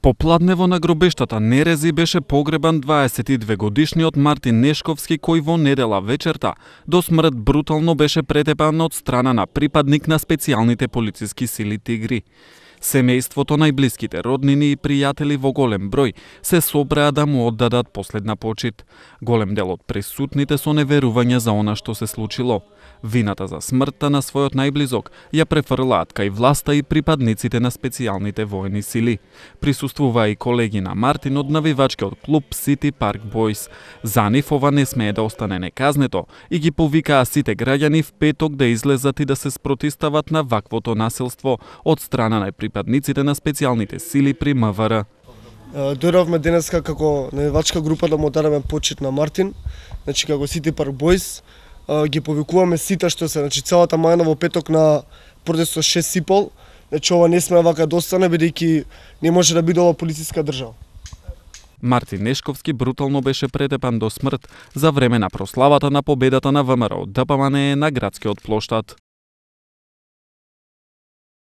Попладнево на гробештата Нерези беше погребан 22-годишниот Мартин Нешковски, кој во недела вечерта до смрт брутално беше претепан од страна на припадник на специјалните полициски сили Тигри. Семејството, најблиските роднини и пријатели во голем број се собраа да му оддадат последна почит. Голем дел од присутните со неверување за она што се случило. Вината за смртта на својот најблизок ја префрлаат кај власта и припадниците на специјалните воени сили. Присуствува и колеги на Мартин од навивачкиот клуб City Park Boys. За нив ова не смее да остане неказнето и ги повикаа сите граѓани в петок да излезат и да се спротистават на ваквото насилство од страна на припадниците на специјалните сили при МВР. Дојдовме денеска како навивачка група да му дадеме почит на Мартин, значи како City Park Boys. Ги повикуваме сите што се, значи целата мајна во петок на протестот 6:30. Значи ова не сме вака да остане бидејќи не може да биде ова полициска држава. Мартин Нешковски брутално беше претепан до смрт за време на прославата на победата на ВМРО ДПМНЕ на градскиот плоштад.